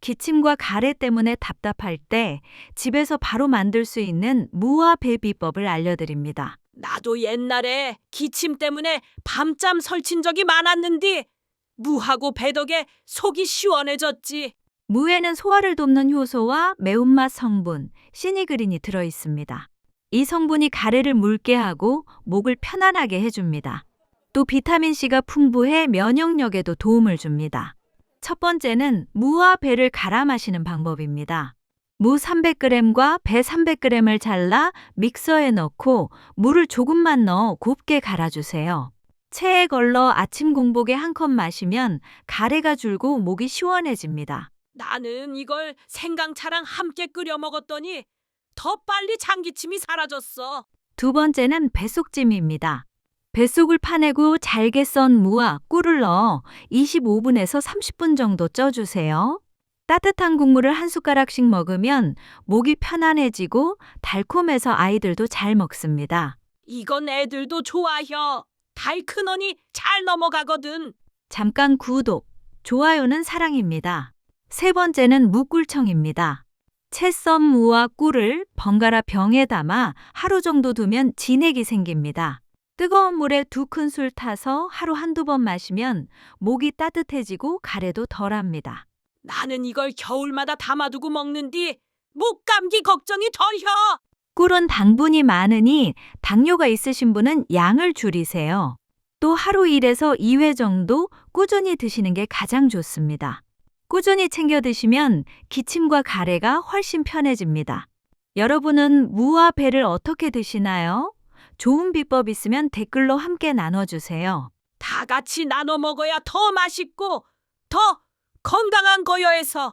기침과 가래 때문에 답답할 때 집에서 바로 만들 수 있는 무와 배 비법을 알려드립니다. 나도 옛날에 기침 때문에 밤잠 설친 적이 많았는데 무하고 배 덕에 속이 시원해졌지. 무에는 소화를 돕는 효소와 매운맛 성분, 시니그린이 들어 있습니다. 이 성분이 가래를 묽게 하고 목을 편안하게 해줍니다. 또 비타민C가 풍부해 면역력에도 도움을 줍니다. 첫 번째는 무와 배를 갈아 마시는 방법입니다. 무 300g과 배 300g을 잘라 믹서에 넣고 물을 조금만 넣어 곱게 갈아주세요. 체에 걸러 아침 공복에 한 컵 마시면 가래가 줄고 목이 시원해집니다. 나는 이걸 생강차랑 함께 끓여 먹었더니 더 빨리 장기침이 사라졌어. 두 번째는 뱃속찜입니다. 뱃속을 파내고 잘게 썬 무와 꿀을 넣어 25분에서 30분 정도 쪄주세요. 따뜻한 국물을 한 숟가락씩 먹으면 목이 편안해지고 달콤해서 아이들도 잘 먹습니다. 이건 애들도 좋아해. 달큰어니 잘 넘어가거든. 잠깐 구독, 좋아요는 사랑입니다. 세 번째는 무꿀청입니다. 채 썬 무와 꿀을 번갈아 병에 담아 하루 정도 두면 진액이 생깁니다. 뜨거운 물에 2큰술 타서 하루 한두 번 마시면 목이 따뜻해지고 가래도 덜합니다. 나는 이걸 겨울마다 담아두고 먹는디 목 감기 걱정이 덜혀. 꿀은 당분이 많으니 당뇨가 있으신 분은 양을 줄이세요. 또 하루 1에서 2회 정도 꾸준히 드시는 게 가장 좋습니다. 꾸준히 챙겨 드시면 기침과 가래가 훨씬 편해집니다. 여러분은 무와 배를 어떻게 드시나요? 좋은 비법 있으면 댓글로 함께 나눠주세요. 다 같이 나눠 먹어야 더 맛있고 더 건강한 거여에서.